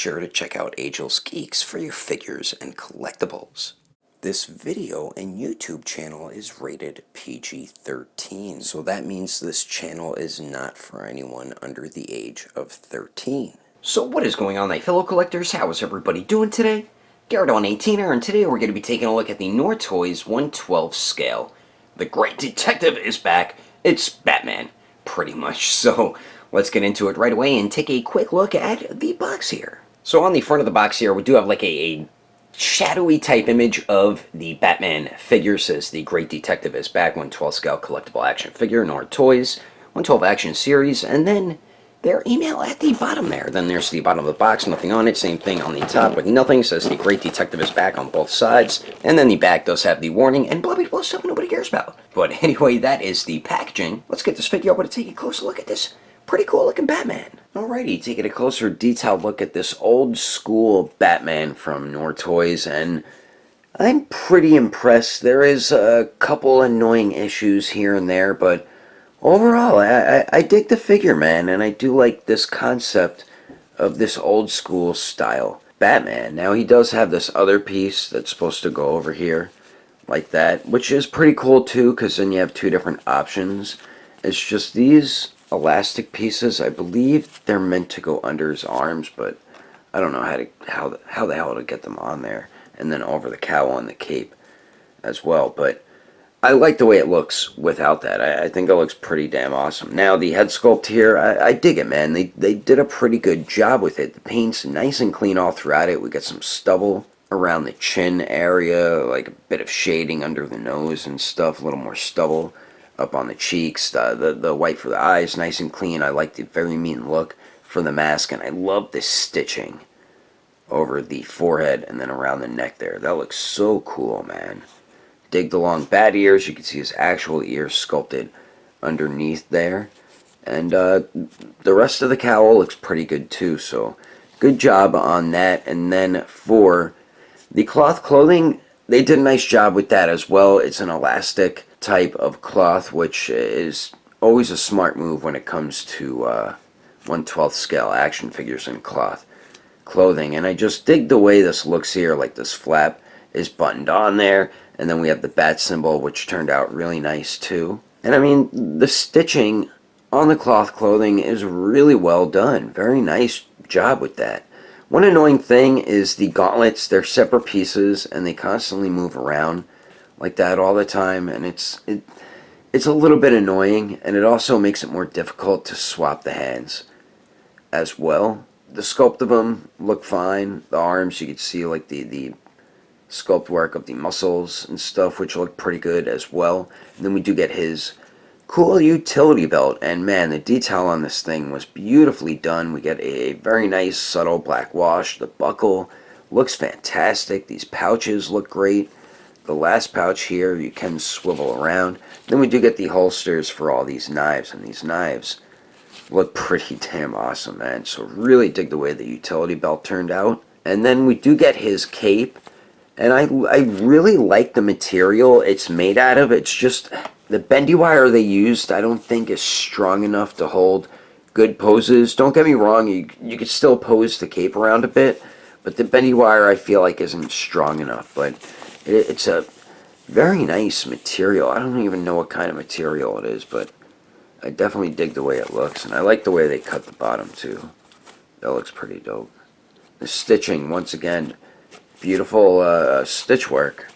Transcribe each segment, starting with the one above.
sure to check out Agelessgeeks for your figures and collectibles. This video and YouTube channel is rated PG-13, so that means this channel is not for anyone under the age of 13. So what is going on, my fellow collectors? How is everybody doing today? Garrett18er, and today we're going to be taking a look at the Noir Toys 1/12 scale. The Great Detective is back. It's Batman, pretty much. So let's get into it right away and take a quick look at the box here. So on the front of the box here, we do have like a shadowy type image of the Batman figure. Says the Great Detective is back, 1/12 scale collectible action figure, Noir Toys, 1/12 action series, and then their email at the bottom there. Then there's the bottom of the box, nothing on it. Same thing on the top with nothing. Says the Great Detective is back on both sides. And then the back does have the warning and blah, blah, blah, stuff nobody cares about. But anyway, that is the packaging. Let's get this figure over to take a closer look at this pretty cool looking Batman. Alrighty, taking a closer detailed look at this old school Batman from Noir Toys, and I'm pretty impressed. There is a couple annoying issues here and there, but overall, I dig the figure, man, and I do like this concept of this old school style Batman. Now, he does have this other piece that's supposed to go over here like that, which is pretty cool too, because then you have two different options. It's just these elastic pieces, I believe they're meant to go under his arms, but I don't know how the hell to get them on there, and then over the cowl and the cape as well. But I like the way it looks without that. I think it looks pretty damn awesome. Now, the head sculpt here, I dig it, man. They did a pretty good job with it. The paint's nice and clean all throughout it. We got some stubble around the chin area, like a bit of shading under the nose and stuff, a little more stubble up on the cheeks. The white for the eyes, nice and clean. I like the very mean look for the mask, and I love this stitching over the forehead and then around the neck there. That looks so cool, man. Dig the long bat ears. You can see his actual ears sculpted underneath there. And the rest of the cowl looks pretty good too, so good job on that. And then for the cloth clothing, they did a nice job with that as well. It's an elastic type of cloth, which is always a smart move when it comes to 1/12 scale action figures and cloth clothing. And I just dig the way this looks here, like this flap is buttoned on there, and then we have the bat symbol, which turned out really nice too. And I mean, the stitching on the cloth clothing is really well done. Very nice job with that. One annoying thing is the gauntlets. They're separate pieces and they constantly move around like that all the time, and it's a little bit annoying, and it also makes it more difficult to swap the hands as well. The sculpt of them look fine. The arms, you can see like the sculpt work of the muscles and stuff, which look pretty good as well. And then we do get his cool utility belt, and man, the detail on this thing was beautifully done. We get a very nice subtle black wash. The buckle looks fantastic. These pouches look great. The last pouch here you can swivel around. Then we do get the holsters for all these knives, and these knives look pretty damn awesome, man. So really dig the way the utility belt turned out. And then we do get his cape, and I really like the material it's made out of. It's just the bendy wire they used, I don't think is strong enough to hold good poses. Don't get me wrong, you could still pose the cape around a bit, but the bendy wire I feel like isn't strong enough. But it's a very nice material. I don't even know what kind of material it is, but I definitely dig the way it looks, and I like the way they cut the bottom too. That looks pretty dope. The stitching, once again, beautiful stitch work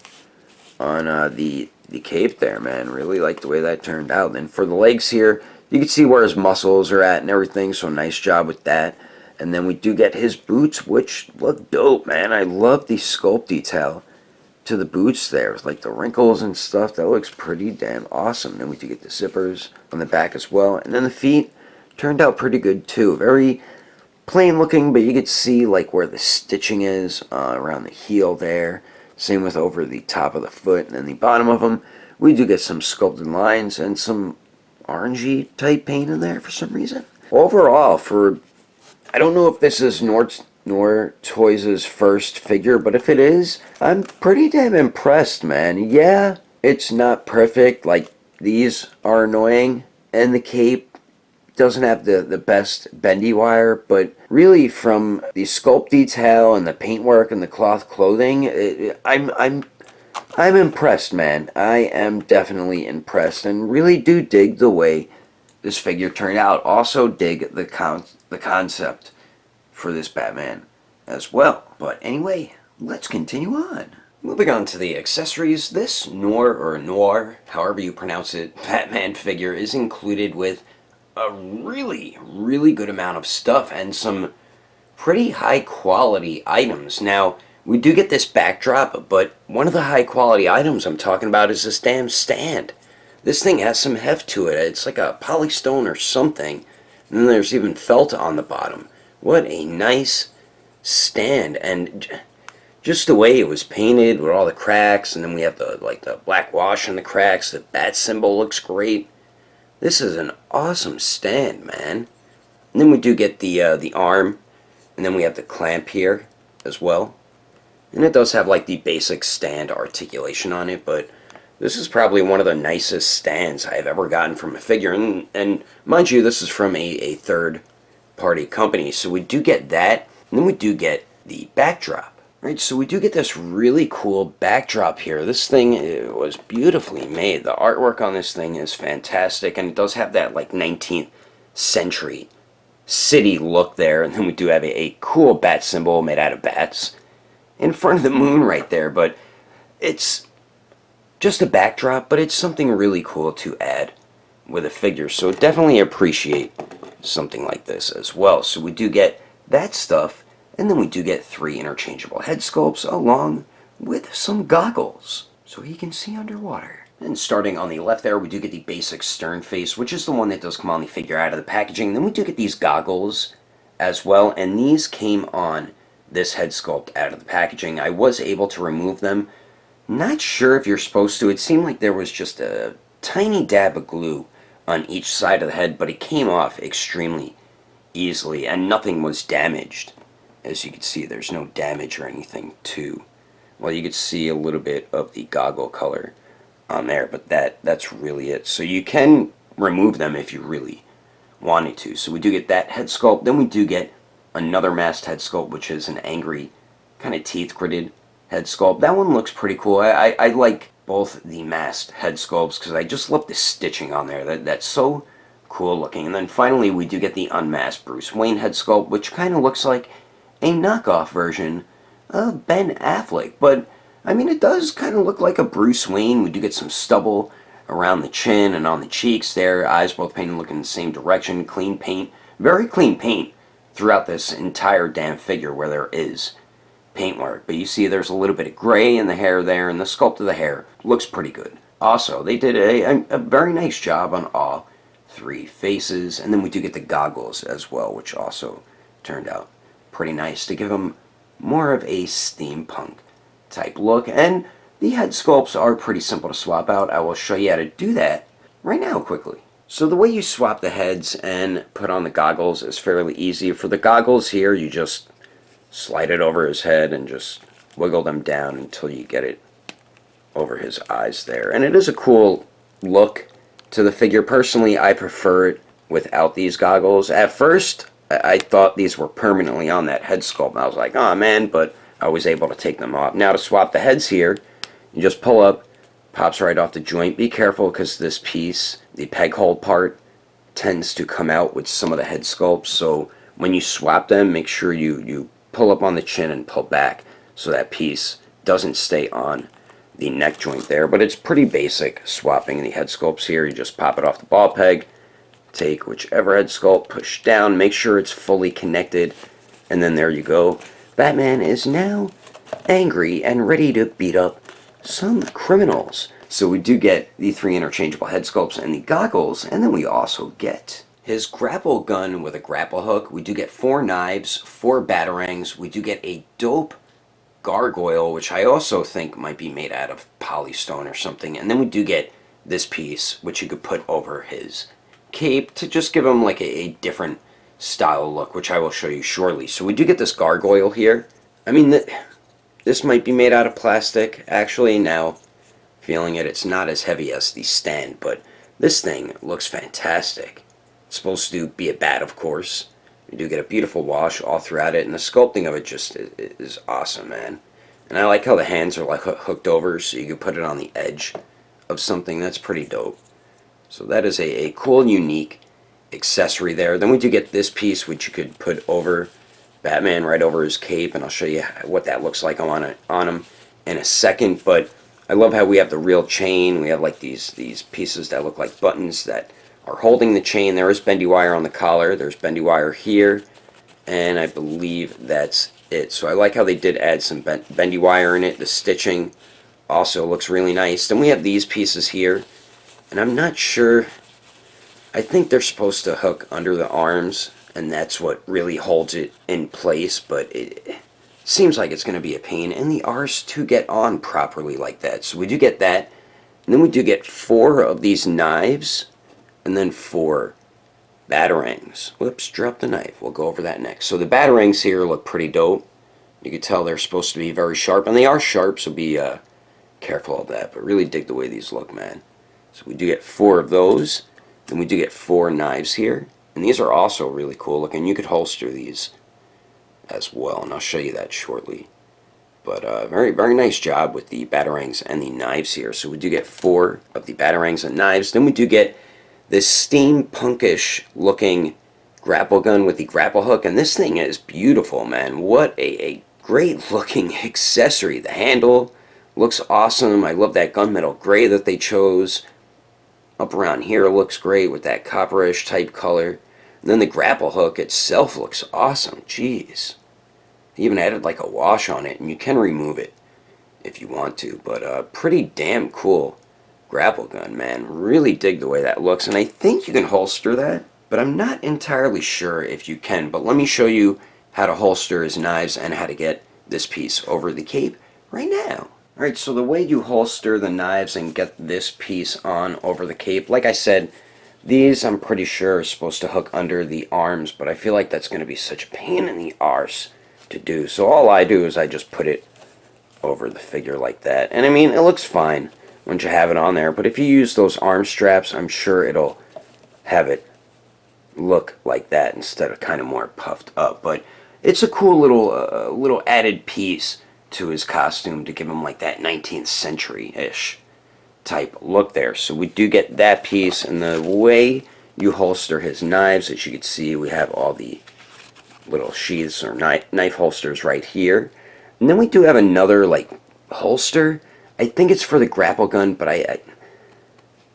on the cape there, man. Really like the way that turned out. And for the legs here, you can see where his muscles are at and everything, so nice job with that. And then we do get his boots, which look dope, man. I love the sculpt detail to the boots there, with like the wrinkles and stuff. That looks pretty damn awesome. Then we do get the zippers on the back as well. And then the feet turned out pretty good too. Very plain looking, but you could see like where the stitching is around the heel there. Same with over the top of the foot, and then the bottom of them. We do get some sculpted lines and some orangey type paint in there for some reason. Overall, I don't know if this is Noir Toys' first figure, but if it is, I'm pretty damn impressed, man. Yeah, it's not perfect. Like, these are annoying, and the cape doesn't have the best bendy wire, but really from the sculpt detail and the paintwork and the cloth clothing, I'm impressed, man. I am definitely impressed, and really do dig the way this figure turned out. Also dig the concept for this Batman as well. But anyway, let's continue on. Moving on to the accessories, this Noir, however you pronounce it, Batman figure is included with a really good amount of stuff and some pretty high quality items. Now, we do get this backdrop, but one of the high quality items I'm talking about is this damn stand. This thing has some heft to it. It's like a polystone or something. And then there's even felt on the bottom. What a nice stand. And just the way it was painted with all the cracks, and then we have the black wash on the cracks. The bat symbol looks great. This is an awesome stand, man. And then we do get the arm, and then we have the clamp here as well. And it does have like the basic stand articulation on it, but this is probably one of the nicest stands I've ever gotten from a figure. And mind you, this is from a third-party company, so we do get that, and then we do get the backdrop. Right, so we do get this really cool backdrop here. This thing was beautifully made. The artwork on this thing is fantastic, and it does have that like 19th century city look there. And then we do have a cool bat symbol made out of bats in front of the moon right there. But it's just a backdrop, but it's something really cool to add with a figure. So definitely appreciate something like this as well. So we do get that stuff. And then we do get 3 interchangeable head sculpts along with some goggles so he can see underwater. And starting on the left there, we do get the basic stern face, which is the one that does come on the figure out of the packaging. Then we do get these goggles as well, and these came on this head sculpt out of the packaging. I was able to remove them. Not sure if you're supposed to. It seemed like there was just a tiny dab of glue on each side of the head, but it came off extremely easily, and nothing was damaged. As you can see, there's no damage or anything to, well, you could see a little bit of the goggle color on there, but that's really it. So you can remove them if you really wanted to. So we do get that head sculpt. Then we do get another masked head sculpt, which is an angry kind of teeth gritted head sculpt. That one looks pretty cool. I like both the masked head sculpts because I just love the stitching on there. That's so cool looking. And then finally we do get the unmasked Bruce Wayne head sculpt, which kind of looks like a knockoff version of Ben Affleck, but I mean it does kind of look like a Bruce Wayne. We do get some stubble around the chin and on the cheeks there, eyes both painted looking the same direction, clean paint, very clean paint throughout this entire damn figure where there is paintwork, but you see there's a little bit of gray in the hair there, and the sculpt of the hair looks pretty good. Also, they did a very nice job on all 3 faces, and then we do get the goggles as well, which also turned out pretty nice to give them more of a steampunk type look. And the head sculpts are pretty simple to swap out. I will show you how to do that right now quickly. So the way you swap the heads and put on the goggles is fairly easy. For the goggles here, you just slide it over his head and just wiggle them down until you get it over his eyes there. And it is a cool look to the figure. Personally, I prefer it without these goggles. At first, I thought these were permanently on that head sculpt, and I was like, oh man, but I was able to take them off. Now to swap the heads here, you just pull up, pops right off the joint. Be careful because this piece, the peg hole part, tends to come out with some of the head sculpts, so when you swap them, make sure you pull up on the chin and pull back so that piece doesn't stay on the neck joint there. But it's pretty basic swapping the head sculpts here. You just pop it off the ball peg, take whichever head sculpt, push down, make sure it's fully connected, and then there you go. Batman is now angry and ready to beat up some criminals. So we do get the 3 interchangeable head sculpts and the goggles, and then we also get his grapple gun with a grapple hook. We do get 4 knives, 4 batarangs. We do get a dope gargoyle, which I also think might be made out of polystone or something. And then we do get this piece, which you could put over his cape to just give him like a different style look, which I will show you shortly. So we do get this gargoyle here. I mean, this might be made out of plastic. Actually, now feeling it, it's not as heavy as the stand, but this thing looks fantastic It's supposed to be a bat, of course. You do get a beautiful wash all throughout it, and the sculpting of it just is awesome, man. And I like how the hands are like hooked over, so you can put it on the edge of something. That's pretty dope. So that is a cool, unique accessory there. Then we do get this piece, which you could put over Batman, right over his cape, and I'll show you what that looks like on him in a second. But I love how we have the real chain. We have like these pieces that look like buttons that are holding the chain. There is bendy wire on the collar. There's bendy wire here, and I believe that's it. So I like how they did add some bendy wire in it. The stitching also looks really nice. Then we have these pieces here, and I'm not sure. I think they're supposed to hook under the arms, and that's what really holds it in place, but it seems like it's going to be a pain in the arse to get on properly like that. So we do get that, and then we do get 4 of these knives, and then 4 batarangs. Whoops, dropped the knife. We'll go over that next. So the batarangs here look pretty dope. You can tell they're supposed to be very sharp, and they are sharp, so be careful of that, but really dig the way these look, man. So we do get 4 of those. Then we do get 4 knives here, and these are also really cool looking. You could holster these as well, and I'll show you that shortly. But very, very nice job with the batarangs and the knives here. So we do get 4 of the batarangs and knives. Then we do get this steampunkish looking grapple gun with the grapple hook, and this thing is beautiful, man. What a great looking accessory. The handle looks awesome. I love that gunmetal gray that they chose. Up around here looks great with that copperish type color. And then the grapple hook itself looks awesome. Jeez. They even added like a wash on it, and you can remove it if you want to. But pretty damn cool grapple gun, man. Really dig the way that looks. And I think you can holster that, but I'm not entirely sure if you can. But let me show you how to holster his knives and how to get this piece over the cape right now. Alright, so the way you holster the knives and get this piece on over the cape, like I said, these I'm pretty sure are supposed to hook under the arms, but I feel like that's going to be such a pain in the arse to do. So all I do is I just put it over the figure like that. And I mean, it looks fine once you have it on there, but if you use those arm straps, I'm sure it'll have it look like that instead of kind of more puffed up. But it's a cool little added piece to his costume to give him like that 19th century-ish type look there. So we do get that piece, and the way you holster his knives, as you can see, we have all the little sheaths or knife holsters right here. And then we do have another like holster. I think it's for the grapple gun, but I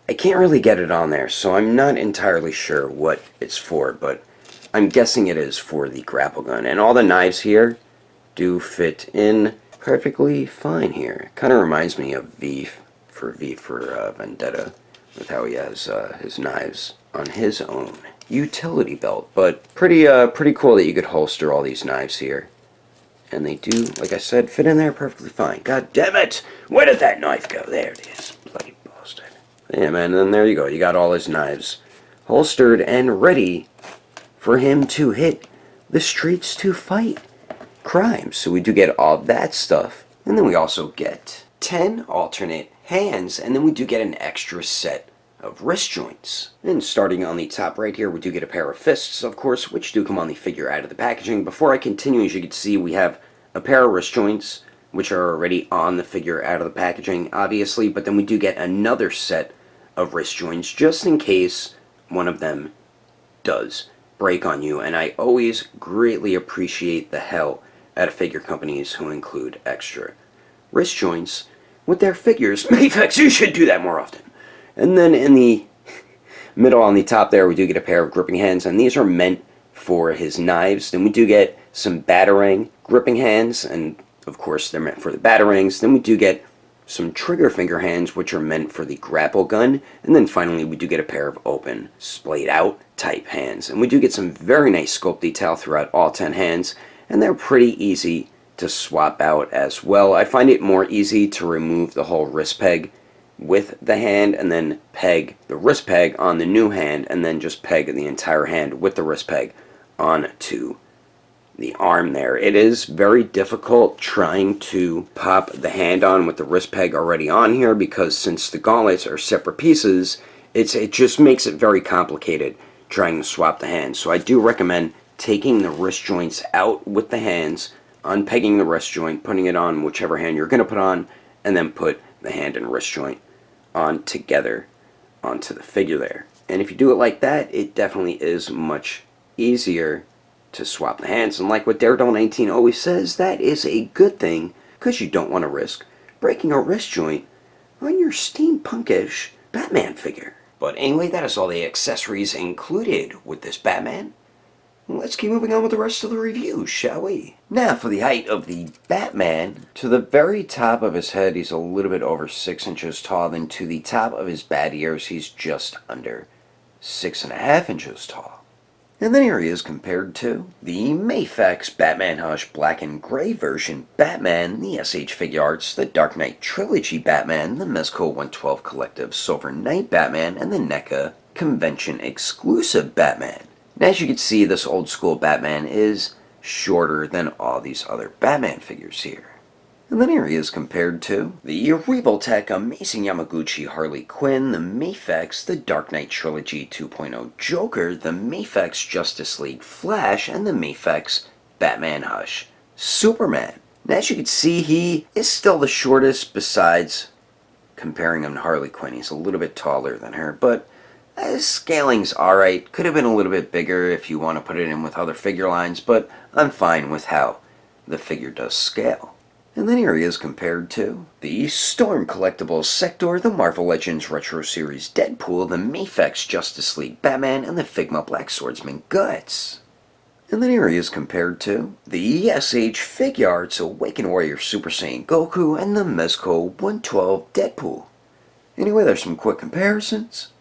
can't really get it on there, so I'm not entirely sure what it's for, but I'm guessing it is for the grapple gun. And all the knives here do fit in perfectly fine here. Kind of reminds me of V for Vendetta, with how he has his knives on his own utility belt. But pretty cool that you could holster all these knives here, and they do, like I said, fit in there perfectly fine. God damn it! Where did that knife go? There it is, bloody bastard. Yeah, man. And then there you go. You got all his knives holstered and ready for him to hit the streets to fight crime. So we do get all that stuff, and then we also get 10 alternate hands, and then we do get an extra set of wrist joints. And starting on the top right here, we do get a pair of fists, of course, which do come on the figure out of the packaging. Before I continue, as you can see, we have a pair of wrist joints, which are already on the figure out of the packaging, obviously, but then we do get another set of wrist joints, just in case one of them does break on you. And I always greatly appreciate the hell out of figure companies who include extra wrist joints with their figures. Mayfix, you should do that more often. And then in the middle on the top there, we do get a pair of gripping hands, and these are meant for his knives. Then we do get some batarang gripping hands, and of course they're meant for the batarangs. Then we do get some trigger finger hands, which are meant for the grapple gun. And then finally we do get a pair of open, splayed out type hands. And we do get some very nice sculpt detail throughout all 10 hands, and they're pretty easy to swap out as well. I find it more easy to remove the whole wrist peg with the hand and then peg the wrist peg on the new hand, and then just peg the entire hand with the wrist peg onto the arm there. It is very difficult trying to pop the hand on with the wrist peg already on here, because since the gauntlets are separate pieces, it just makes it very complicated trying to swap the hands. So I do recommend taking the wrist joints out with the hands, unpegging the wrist joint, putting it on whichever hand you're going to put on, and then put the hand and wrist joint on together onto the figure there. And if you do it like that, it definitely is much easier to swap the hands. And like what Daredevil 19 always says, that is a good thing, because you don't want to risk breaking a wrist joint on your steampunkish Batman figure. But anyway, that is all the accessories included with this Batman. Let's keep moving on with the rest of the review, shall we? Now, for the height of the Batman, to the very top of his head, he's a little bit over 6 inches tall. Then to the top of his bat ears, he's just under 6.5 inches tall. And then here he is compared to the Mafex Batman Hush Black and Gray version Batman, the SH Figure Arts, the Dark Knight Trilogy Batman, the Mezco 112 Collective Silver Knight Batman, and the NECA Convention Exclusive Batman. And as you can see, this old school Batman is shorter than all these other Batman figures here. And then here he is compared to the Revoltech Amazing Yamaguchi Harley Quinn, the Mafex, the Dark Knight Trilogy 2.0 Joker, the Mafex Justice League Flash, and the Mafex Batman Hush Superman. And as you can see, he is still the shortest besides comparing him to Harley Quinn. He's a little bit taller than her, but scaling's alright. Could have been a little bit bigger if you want to put it in with other figure lines, but I'm fine with how the figure does scale. And then here he is compared to the Storm Collectibles Sector, the Marvel Legends Retro Series Deadpool, the Mafex Justice League Batman, and the Figma Black Swordsman Guts. And then here he is compared to the SH Figure Arts Awakened Warrior Super Saiyan Goku, and the Mezco 112 Deadpool. Anyway, there's some quick comparisons.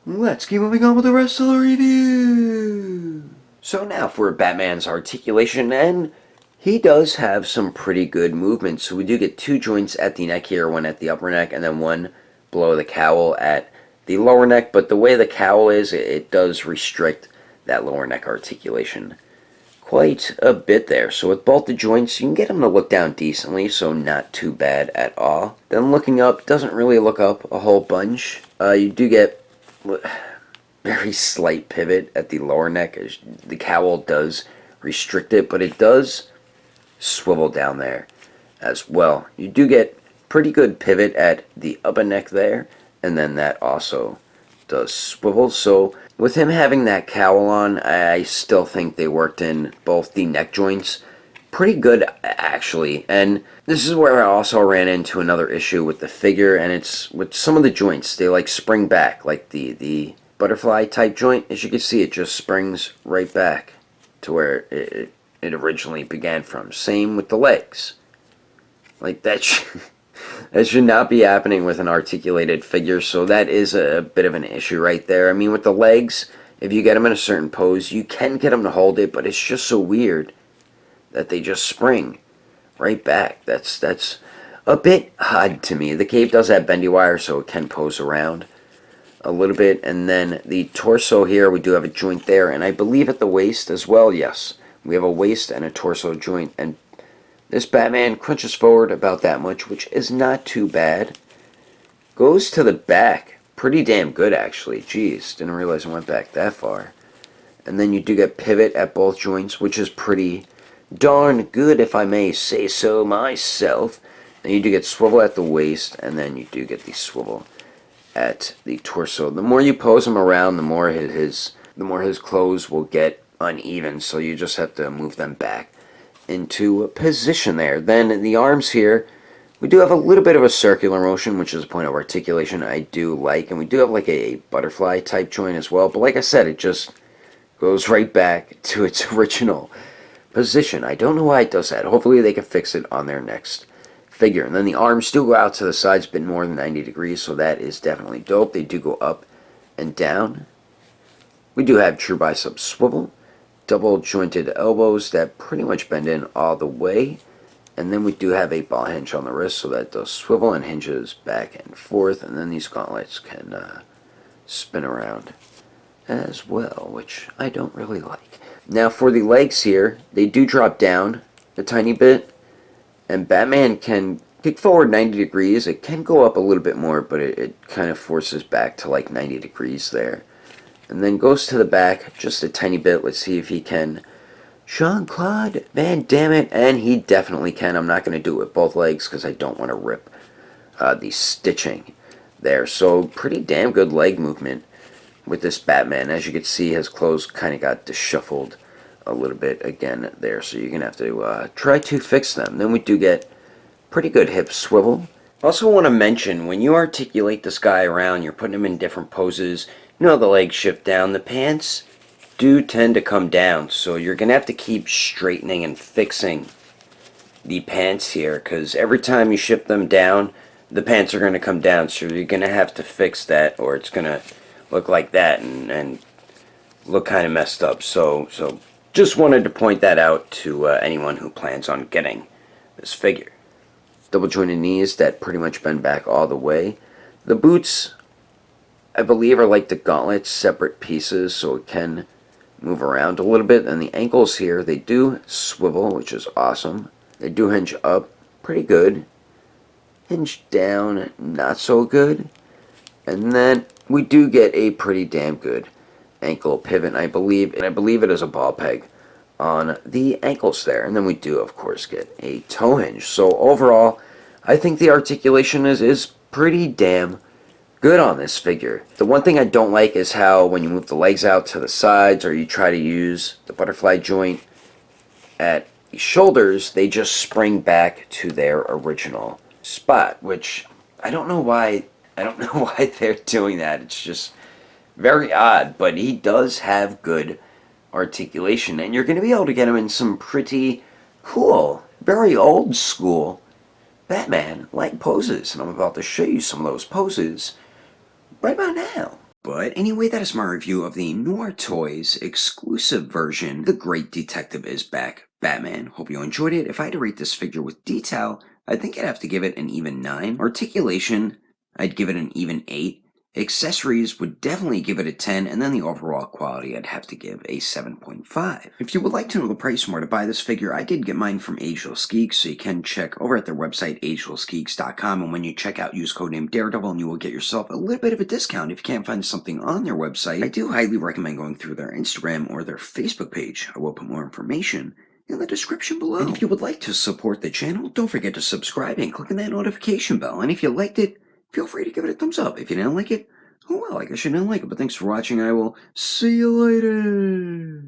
Let's keep moving on with the rest of the review. So now for Batman's articulation, and he does have some pretty good movement. So we do get 2 joints at the neck here, one at the upper neck, and then one below the cowl at the lower neck. But the way the cowl is, it does restrict that lower neck articulation quite a bit there. So with both the joints, you can get them to look down decently, so not too bad at all. Then looking up, doesn't really look up a whole bunch. You do get very slight pivot at the lower neck. The cowl does restrict it, but it does swivel down there as well. You do get pretty good pivot at the upper neck there, and then that also does swivel. So with him having that cowl on, I still think they worked in both the neck joints pretty good, actually. And this is where I also ran into another issue with the figure, and it's with some of the joints. They like spring back, like the butterfly type joint. As you can see, it just springs right back to where it originally began from. Same with the legs. Like that should not be happening with an articulated figure, so that is a bit of an issue right there. I mean, with the legs, if you get them in a certain pose, you can get them to hold it, but it's just so weird that they just spring right back. That's a bit odd to me. The cape does have bendy wire, so it can pose around a little bit. And then the torso here, we do have a joint there, and I believe at the waist as well. Yes, we have a waist and a torso joint, and this Batman crunches forward about that much, which is not too bad. Goes to the back pretty damn good, actually. Jeez, didn't realize it went back that far. And then you do get pivot at both joints, which is pretty darn good, if I may say so myself. And you do get swivel at the waist, and then you do get the swivel at the torso. The more you pose him around, the more his clothes will get uneven, so you just have to move them back into a position there. Then the arms here, we do have a little bit of a circular motion, which is a point of articulation I do like, and we do have like a butterfly type joint as well, but like I said, it just goes right back to its original position. I don't know why it does that. Hopefully they can fix it on their next figure. And then the arms do go out to the sides a bit more than 90 degrees, so that is definitely dope. They do go up and down. We do have true bicep swivel, double jointed elbows that pretty much bend in all the way, and then we do have a ball hinge on the wrist, so that does swivel and hinges back and forth. And then these gauntlets can spin around as well, which I don't really like. Now for the legs here, they do drop down a tiny bit, and Batman can kick forward 90 degrees. It can go up a little bit more, but it kind of forces back to like 90 degrees there and then goes to the back just a tiny bit. Let's see if he can. Jean-Claude Van Damme, and he definitely can. I'm not going to do it with both legs because I don't want to rip the stitching there. So pretty damn good leg movement with this Batman. As you can see, his clothes kind of got disshuffled a little bit again there, so you're going to have to try to fix them. Then we do get pretty good hip swivel. Also want to mention, when you articulate this guy around, you're putting him in different poses. You know, the legs shift down, the pants do tend to come down, so you're gonna have to keep straightening and fixing the pants here, because every time you shift them down, the pants are gonna come down, so you're gonna have to fix that, or it's gonna look like that and look kind of messed up. So just wanted to point that out to anyone who plans on getting this figure. Double jointed knees that pretty much bend back all the way. The boots, I believe, are like the gauntlets, separate pieces, so it can move around a little bit. And the ankles here, they do swivel, which is awesome. They do hinge up pretty good, hinge down not so good, and then we do get a pretty damn good ankle pivot, and I believe it is a ball peg on the ankles there. And then we do of course get a toe hinge. So overall, I think the articulation is pretty damn good on this figure. The one thing I don't like is how when you move the legs out to the sides, or you try to use the butterfly joint at the shoulders, they just spring back to their original spot, which I don't know why they're doing that. It's just very odd, but he does have good articulation, and you're going to be able to get him in some pretty cool, very old school Batman-like poses, and I'm about to show you some of those poses right about now. But anyway, that is my review of the Noir Toys exclusive version, The Great Detective is Back, Batman. Hope you enjoyed it. If I had to rate this figure with detail, I think I'd have to give it an even 9. Articulation, I'd give it an even 8. Accessories would definitely give it a 10, and then the overall quality I'd have to give a 7.5. If you would like to know the price and where to buy this figure, I did get mine from Agelessgeeks, so you can check over at their website, agelessgeeks.com, and when you check out, use code name Daredevil, and you will get yourself a little bit of a discount if you can't find something on their website. I do highly recommend going through their Instagram or their Facebook page. I will put more information in the description below. And if you would like to support the channel, don't forget to subscribe and click on that notification bell. And if you liked it, feel free to give it a thumbs up. If you didn't like it, oh well, I guess you didn't like it. But thanks for watching. I will see you later.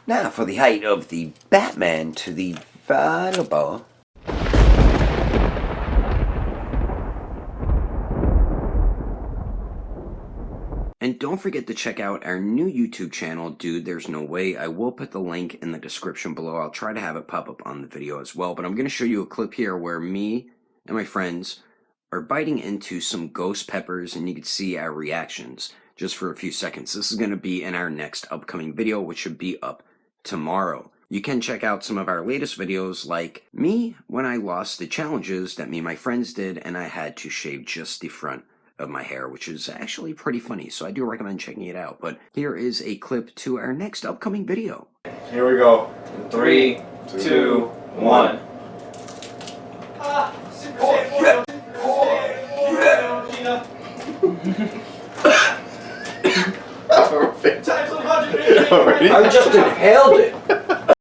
Now for the height of the Batman to the valuable. And don't forget to check out our new YouTube channel, Dude There's No Way. I will put the link in the description below. I'll try to have it pop up on the video as well. But I'm going to show you a clip here where me and my friends are biting into some ghost peppers, and you can see our reactions just for a few seconds. This is going to be in our next upcoming video, which should be up tomorrow. You can check out some of our latest videos, like me when I lost the challenges that me and my friends did, and I had to shave just the front of my hair, which is actually pretty funny, so I do recommend checking it out. But here is a clip to our next upcoming video. Here we go. 3, 2, 1. Perfect. I just inhaled it.